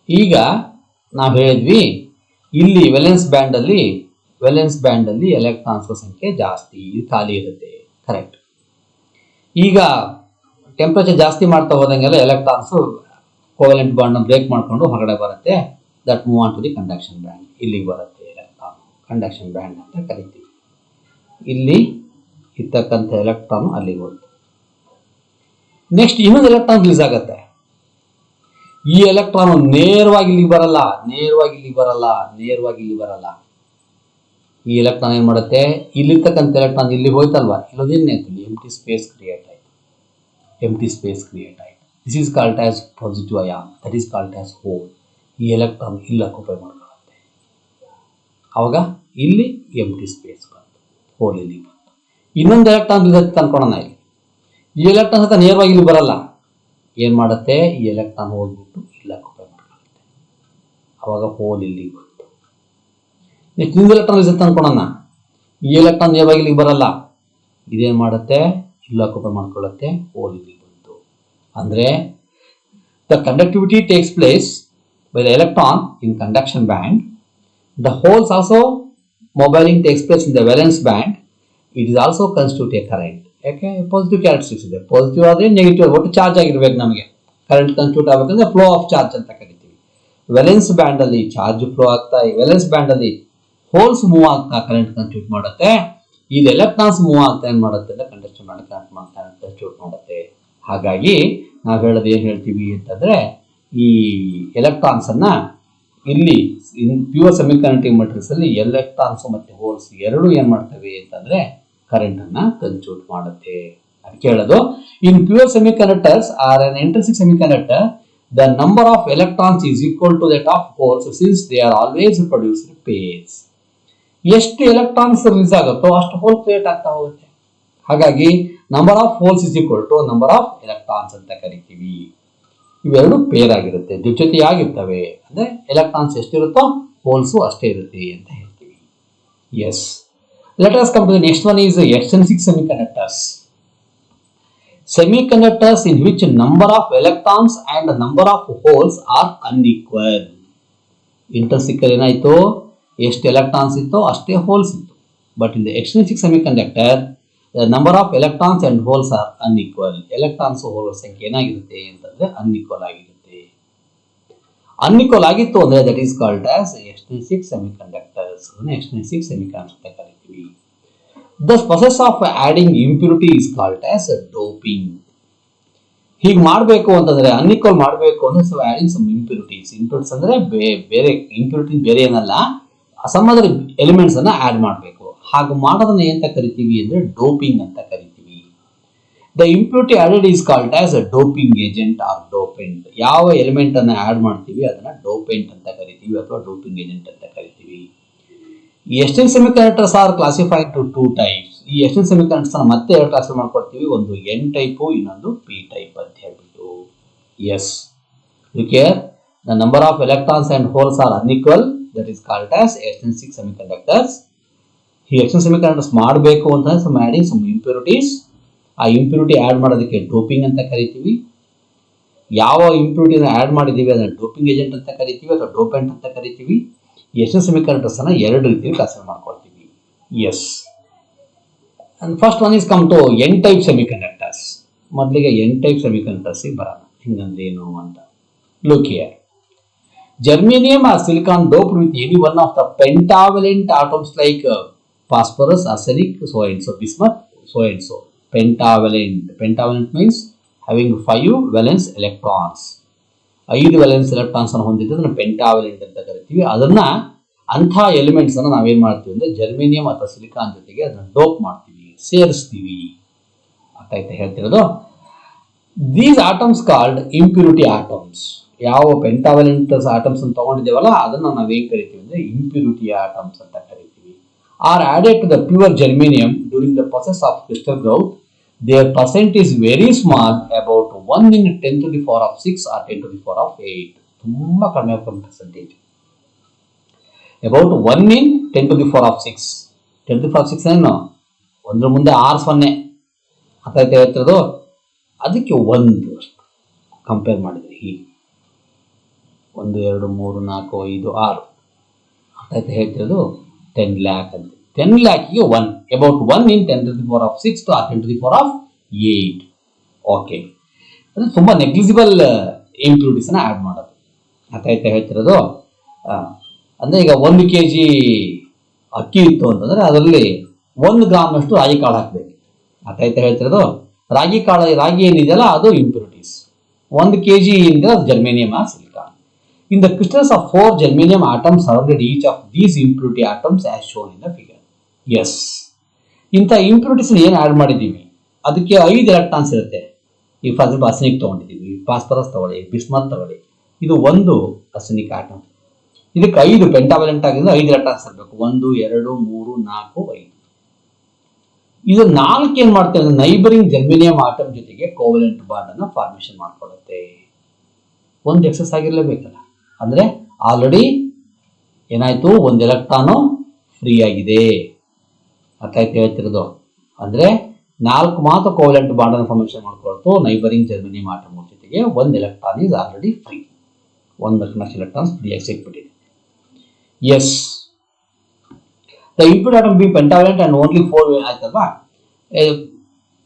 ಈಗ ನಾವು ಹೇಳಿದ್ವಿ ಇಲ್ಲಿ ವೇಲೆನ್ಸ್ ಬ್ಯಾಂಡ್ ಅಲ್ಲಿ ವೇಲೆನ್ಸ್ ಬ್ಯಾಂಡ್ ಅಲ್ಲಿ ಎಲೆಕ್ಟ್ರಾನ್ಸ್ ಸಂಖ್ಯೆ ಜಾಸ್ತಿ, ಖಾಲಿ ಇರುತ್ತೆ. ಕರೆಕ್ಟ್. ಈಗ ಟೆಂಪರೇಚರ್ ಜಾಸ್ತಿ ಮಾಡ್ತಾ ಹೋದಂಗೆಲ್ಲ ಎಲೆಕ್ಟ್ರಾನ್ಸ್ ಕೋವೆಲೆಂಟ್ ಬಾಂಡ್ ಬ್ರೇಕ್ ಮಾಡ್ಕೊಂಡು ಹೊರಗಡೆ ಬರುತ್ತೆ. That move on to the conduction band. ಇಲ್ಲಿಗೆ ಬರುತ್ತೆ ಎಲೆಕ್ಟ್ರಾನ್, ಕಂಡಕ್ಷನ್ ಬ್ಯಾಂಡ್ ಅಂತ ಕರಿತೀವಿ. ಇಲ್ಲಿ ಇರ್ತಕ್ಕಂಥ ಎಲೆಕ್ಟ್ರಾನ್ ಅಲ್ಲಿಗೆ ಹೋಗುತ್ತೆ. ನೆಕ್ಸ್ಟ್ ಇನ್ನೊಂದು ಎಲೆಕ್ಟ್ರಾನ್ ರಿಲೀಸ್ ಆಗುತ್ತೆ. ಈ ಎಲೆಕ್ಟ್ರಾನ್ ನೇರವಾಗಿ ಇಲ್ಲಿಗೆ ಬರಲ್ಲ. ಈ ಎಲೆಕ್ಟ್ರಾನ್ ಏನ್ ಮಾಡುತ್ತೆ, ಇಲ್ಲಿರ್ತಕ್ಕಂಥ ಎಲೆಕ್ಟ್ರಾನ್ ಇಲ್ಲಿ ಹೋಯ್ತಲ್ವಾ, ಇಲ್ಲೋದೇನಾಯ್ತು, ಎಂಟಿ ಸ್ಪೇಸ್ ಕ್ರಿಯೇಟ್ ಆಯ್ತು. This is called as positive ion, that is called as hole. ಈ ಎಲೆಕ್ಟ್ರಾನ್ ಇಲ್ಲಿ ಆಕ್ಯುಪೈ ಮಾಡ್ಕೊಳ್ಳುತ್ತೆ. ಅವಾಗ ಇಲ್ಲಿ ಎಂಟಿ ಸ್ಪೇಸ್ ಬಂತು, ಹೋಲ್ ಇಲ್ಲಿ ಬಂತು. ಇನ್ನೊಂದು ಎಲೆಕ್ಟ್ರಾನ್ ರಿಲೀಸ್ ಅನ್ಕೊಳ್ಳೋಣ. ಈ ಎಲೆಕ್ಟ್ರಾನ್ ಸಹ ನೇರವಾಗಿ ಇಲ್ಲಿ ಬರಲ್ಲ. ಏನ್ ಮಾಡುತ್ತೆ, ಈ ಎಲೆಕ್ಟ್ರಾನ್ ಹೋಗ್ಬಿಟ್ಟು ಇಲ್ಲಿ ಆಕ್ಯುಪೈ ಮಾಡ್ಕೊಳ್ಳುತ್ತೆ. ಅವಾಗ ಹೋಲ್ ಇಲ್ಲಿಗೆ ಬಂತು. ನೆಕ್ಸ್ಟ್ ಇನ್ನೊಂದು ಎಲೆಕ್ಟ್ರಾನ್ ರಿಲೀಸ್ ಅನ್ಕೊಳ್ಳೋಣ. ಈ ಎಲೆಕ್ಟ್ರಾನ್ ನೇರವಾಗಿ ಇಲ್ಲಿಗೆ ಬರಲ್ಲ. ಇದೇನ್ ಮಾಡುತ್ತೆ, ಇಲ್ಲಿ ಆಕ್ಯುಪೈ ಮಾಡ್ಕೊಳ್ಳುತ್ತೆ, ಹೋಲ್ ಇಲ್ಲಿಗೆ ಬಂತು. ಅಂದ್ರೆ the conductivity takes place by the electron in conduction band. The holes also mobiling takes place in the valence band. It is also constitute a current. ಯಾಕೆ, ಪಾಸಿಟಿವ್ ಕ್ಯಾರೆಕ್ಟರಿಸ್ಟಿಕ್ಸ್ ಇದೆ. ಪಾಸಿಟಿವ್ ಆದರೆ ನೆಗೆಟಿವ್ ಒಟ್ಟು ಚಾರ್ಜ್ ಆಗಿರ್ಬೇಕು. ನಮಗೆ ಕರೆಂಟ್ ಕನ್ಸ್ಟಿಟ್ಯೂಟ್ ಆಗಬೇಕಂದ್ರೆ ಫ್ಲೋ ಆಫ್ ಚಾರ್ಜ್ ಅಂತ ಕರಿತೀವಿ. ವೆಲೆನ್ಸ್ ಬ್ಯಾಂಡ್ ಅಲ್ಲಿ ಚಾರ್ಜ್ ಫ್ಲೋ ಆಗ್ತಾ, ವೆಲೆನ್ಸ್ ಬ್ಯಾಂಡ್ ಅಲ್ಲಿ ಹೋಲ್ಸ್ ಮೂವ್ ಆಗ್ತಾ ಕರೆಂಟ್ ಕನ್ಸ್ಟಿಟ್ಯೂಟ್ ಮಾಡುತ್ತೆ. ಇಲ್ಲಿ ಎಲೆಕ್ಟ್ರಾನ್ಸ್ ಮೂವ್ ಆಗ್ತಾ ಏನ್ ಮಾಡುತ್ತೆ ಅಂದ್ರೆ ಕಂಡಕ್ಷನ್ ಬ್ಯಾಂಡ್ ಕನ್ಸ್ಟಿಟ್ಯೂಟ್ ಮಾಡುತ್ತೆ. ಹಾಗಾಗಿ ನಾವು ಹೇಳೋದು ಏನ್ ಹೇಳ್ತೀವಿ ಅಂತಂದ್ರೆ, ಈ ಎಲೆಕ್ಟ್ರಾನ್ಸ್ ಅನ್ನ ಇಲ್ಲಿ ಪ್ಯೂರ್ ಸೆಮಿಕಂಡಕ್ಟಿಂಗ್ ಮೆಟೀರಿಯಲ್ಸ್ ಅಲ್ಲಿ ಎಲೆಕ್ಟ್ರಾನ್ಸ್ ಮತ್ತೆ ಹೋಲ್ಸ್ ಎರಡು ಏನ್ ಮಾಡ್ತವೆ ಅಂತಂದ್ರೆ ಕರೆಂಟ್ ಅನ್ನ ಕನ್ಸ್ಟಿಟ್ಯೂಟ್ ಮಾಡುತ್ತೆ. ಅದಕ್ಕೆ ಹೇಳೋದು, in pure semiconductors are an intrinsic semiconductor the number of electrons is equal to that of holes since they are always produced pairs. ಎಷ್ಟು ಎಲೆಕ್ಟ್ರಾನ್ಸ್ ರಿಲೀಸ್ ಆಗುತ್ತೋ ಅಷ್ಟು ಹೋಲ್ ಕ್ರಿಯೇಟ್ ಆಗ್ತಾ ಹೋಗುತ್ತೆ. ಹಾಗಾಗಿ number of holes is equal to number of electrons ಅಂತ ಕರಿತೀವಿ. ಇವೆರಡು ಪೇರ್ ಆಗಿರುತ್ತೆ, ಜೊತೆಯಾಗಿರ್ತವೆ. ಅಂದ್ರೆ ಎಲೆಕ್ಟ್ರಾನ್ಸ್ ಎಷ್ಟಿರುತ್ತೋ ಹೋಲ್ಸು ಅಷ್ಟೇ ಇರುತ್ತೆ ಅಂತ ಹೇಳ್ತೀವಿ. Yes, let us come to the next one is extrinsic semiconductors. Semiconductors in which number of electrons and number of holes are unequal. Intrinsic ಏನಾಯ್ತು, ಎಷ್ಟು ಎಲೆಕ್ಟ್ರಾನ್ಸ್ ಇತ್ತು ಅಷ್ಟೇ ಹೋಲ್ಸ್ ಇತ್ತು. But in the extrinsic semiconductor the number of electrons and holes are unequal. Electrons hole ಸಂಖ್ಯೆ ಏನಾಗಿರುತ್ತೆ ಅಂತಂದ್ರೆ ಅನ್ಈಕ್ವಲ್ ಆಗಿರುತ್ತೆ. ಅನ್ಈಕ್ವಲ್ ಆಗಿತ್ತು ಅಂದ್ರೆ that is called as extrinsic semiconductors. Extrinsic semiconductor ಅಂತ ಕರಿತೀವಿ. The process of adding impurity is called as doping. ಹೀಗೆ ಮಾಡಬೇಕು ಅಂತಂದ್ರೆ, ಅನ್ಈಕ್ವಲ್ ಮಾಡಬೇಕು ಅಂದ್ರೆ so adding some impurities. Impurities ಅಂದ್ರೆ ಬೇರೆ ಇಂಪ್ಯೂರಿಟಿ ಬೇರೆ ಏನಲ್ಲ, ಸಮ್ ಅದರ್ ಎಲಿಮೆಂಟ್ಸ್ ಅನ್ನ ಆಡ್ ಮಾಡಬೇಕು. ಹಾಗೆ ಮಾಡೋದನ್ನ ಎಂತ ಕರಿತೀವಿ ಅಂದ್ರೆ ಡೋಪಿಂಗ್ ಅಂತ ಕರಿತೀವಿ. The impurity added is called as a doping agent or dopant. ಯಾವ ಎಲಿಮೆಂಟ್ ಅನ್ನ ಆಡ್ ಮಾಡ್ತೀವಿ ಅದನ್ನ ಡೋಪೆಂಟ್ ಅಂತ ಕರಿತೀವಿ ಅಥವಾ ಡೋಪಿಂಗ್ ಏಜೆಂಟ್ ಅಂತ ಕರಿತೀವಿ. Extrinsic semiconductors are classified to two types. ಈ ಎಕ್ಸ್ಟ್ರಿನ್ಸಿಕ್ ಸೆಮಿಕಂಡಕ್ಟರ್ಸ್ ಅನ್ನ ಮತ್ತೆ ಎರಡು ಕ್ಲಾಸಿಫೈ ಮಾಡ್ಕೊಡ್ತೀವಿ. ಒಂದು ಎನ್ ಟೈಪ್, ಇನ್ನೊಂದು ಪಿ ಟೈಪ್ ಅಂತ ಹೇಳ್ಬಿಟ್ಟು. Yes, here the number of electrons and holes are unequal, that is called as extrinsic semiconductors. ಈ ಎಕ್ಸ್ಟ್ರಿನ್ಸಿಕ್ ಸೆಮಿಕಂಡಕ್ಟರ್ಸ್ ಮಾಡಬೇಕು ಅಂತಂದ್ರೆ ಸಮ್ ಆಡಿಂಗ್ ಸಮ್ ಇಂಪ್ಯೂರಿಟೀಸ್. ಆ ಇಂಪ್ಯೂರಿಟಿ ಆಡ್ ಮಾಡೋದಕ್ಕೆ ಡೋಪಿಂಗ್ ಅಂತ ಕರಿತೀವಿ. ಯಾವ ಇಂಪ್ಯೂರಿಟಿನ ಆಡ್ ಮಾಡಿದೀವಿ ಅದನ್ನ ಡೋಪಿಂಗ್ ಏಜೆಂಟ್ ಅಂತ ಕರಿತೀವಿ ಅಥವಾ ಡೋಪೆಂಟ್ ಅಂತ ಕರಿತೀವಿ. ಎಕ್ಸ್ಟ್ರಿನ್ಸಿಕ್ ಸೆಮಿಕಂಡಕ್ಟರ್ಸ್ ಅನ್ನ ಎರಡು ರೀತಿಯಲ್ಲಿ ಕ್ಲಾಸಿಫೈ ಮಾಡ್ಕೊಳ್ತೀವಿ. Yes, and first one is come to N type semiconductors. ಮೊದಲಿಗೆ ಎನ್ ಟೈಪ್ ಸೆಮಿಕಂಡಕ್ಟರ್ಸ್ ಬರೋಣ. ಹಿಂಗಂದ್ರೆ ಏನು ಅಂತ. Look here, germanium or silicon doped with any one of the pentavalent atoms like phosphorus, arsenic, so and so, bismuth, so and so. Pentavalent. Pentavalent means having 5 valence electrons. 5 valence electrons ಅನ್ನು ಹೊಂದಿದ್ದು ಅದನ್ನ ಪೆಂಟಾವಲೆಂಟ್ ಅಂತ ಕರಿತೀವಿ. ಅದನ್ನ ಅಂಥ ಎಲಿಮೆಂಟ್ಸ್ ಅನ್ನು ನಾವೇನ್ ಮಾಡ್ತೀವಿ ಅಂದ್ರೆ ಜರ್ಮೇನಿಯಂ ಅಥವಾ ಸಿಲಿಕಾನ್ ಜೊತೆಗೆ ಅದನ್ನ ಡೋಪ್ ಮಾಡ್ತೀವಿ, ಸೇರಿಸ್ತೀವಿ. ಅರ್ಥ ಆಯ್ತಾ ಹೇಳ್ತಿರೋದು? These atoms called impurity atoms. ಯಾವ ಪೆಂಟಾವಲೆಂಟ್ ಆಟಮ್ಸ್ ಅನ್ನು ತಗೊಂಡಿದ್ದೇವಲ್ಲ ಅದನ್ನ ನಾವೇನ್ ಕರಿತೀವಿ ಅಂದ್ರೆ ಇಂಪ್ಯೂರಿಟಿ ಆಟಮ್ಸ್ ಅಂತ ಕರಿತೀವಿ. Are added to the pure germanium during the process of crystal growth. Their percent is very small, about 1 in 10 to the power of 6 or 10 to the power of 8. ತುಂಬಾ ಕಡಿಮೆ percentage. About 1 in 10 to the power of 6. 10 to the power of 6 ಏನು, ಒಂದ್ರ ಮುಂದೆ 6 0 ಅಂತ ಹೇಳ್ತಿರೋದು. ಅದಕ್ಕೆ ಒಂದು ಕಂಪೇರ್ ಮಾಡಿದ್ರೆ ಹೀಗೆ 1 2 3 4 5 6 ಅಂತ ಹೇಳ್ತಿರೋದು. 10 lakh ಅಂತ. 10 ಲ್ಯಾಕ್ಗೆ 1, about 1 in 10 to the power of 6 to 10 to the power of 8. Okay, ಅದು ತುಂಬ ನೆಗ್ಲಿಜಿಬಲ್ ಇಂಪ್ಯೂರಿಟೀಸ್ನ ಆ್ಯಡ್ ಮಾಡೋದು. ಅರ್ಥ ಹೇಳ್ತಿರೋದು. ಅಂದರೆ ಈಗ 1 kg ಅಕ್ಕಿ ಇತ್ತು ಅಂತಂದರೆ ಅದರಲ್ಲಿ 1 ಗ್ರಾಮ್ನಷ್ಟು ರಾಗಿ ಕಾಳು ಹಾಕಬೇಕು. ಅರ್ಥ ಹೇಳ್ತಿರೋದು. ರಾಗಿ ಏನಿದೆಯಲ್ಲ ಅದು ಇಂಪ್ಯೂರಿಟೀಸ್. 1 kg ಏನಿದೆ ಅದು germanium or silicon. In the crystals of 4 germanium atoms surrounded each of these impurity atoms as shown in the figure. Yes. ಇಂಥ ಇಂಪ್ಯೂರಿಟೀಸ್ ಏನು ಆ್ಯಡ್ ಮಾಡಿದ್ದೀವಿ ಅದಕ್ಕೆ 5 ಎಲೆಕ್ಟ್ರಾನ್ಸ್ ಇರುತ್ತೆ. ಈ ಫಾರ್ ಎಕ್ಸಾಂಪಲ್ ಅಸಿನಿಕ್ ತೊಗೊಂಡಿದ್ದೀವಿ, ಫಾಸ್ಫರಸ್ ತಗೊಳ್ಳಿ, ಬಿಸ್ಮತ್ ತಗೊಳ್ಳಿ. ಇದು ಒಂದು ಅಸಿನಿಕ್ ಆಟಮ್. ಇದಕ್ಕೆ 5 ಪೆಂಟಾವಲೆಂಟ್ ಆಗಿದ್ರೆ 5 ಎಲೆಕ್ಟ್ರಾನ್ಸ್ ಇರಬೇಕು. 1, 2, 3, 4, 5. ಇದು 4 ಏನ್ ಮಾಡ್ತೇವೆ ಅಂದ್ರೆ ನೈಬರಿಂಗ್ ಜರ್ಮೇನಿಯಂ ಆಟಮ್ ಜೊತೆಗೆ ಕೋವಲೆಂಟ್ ಬಾಂಡ್ ಅನ್ನ ಫಾರ್ಮೇಶನ್ ಮಾಡ್ಕೊಳ್ಳುತ್ತೆ. ಒಂದು ಎಕ್ಸಸ್ ಆಗಿರ್ಲೇಬೇಕಲ್ಲ. ಅಂದ್ರೆ ಆಲ್ರೆಡಿ ಏನಾಯ್ತು, 1 ಎಲೆಕ್ಟ್ರಾನು ಫ್ರೀ ಆಗಿದೆ. ಅರ್ಥ ಹೇಳ್ತಿರೋದು. ಅಂದ್ರೆ 4 ಮಾತ್ರ ಕೋವಲೆಂಟ್ ಬಾಂಡ್ ಅನ್ನು ಫಾರ್ಮೇಶನ್ ಮಾಡ್ಕೊಳ್ತು ನೈಬರಿಂಗ್ ಜರ್ಮೇನಿಯಂ ಆಟಮ್ ಜೊತೆಗೆ. 1 electron is already free. 1 electrons free ಆಗಿ ಸಿಕ್ಬಿಟ್ಟಿದೆ. Yes, the impurity atom being pentavalent and only 4 ಆಯ್ತಲ್ವಾ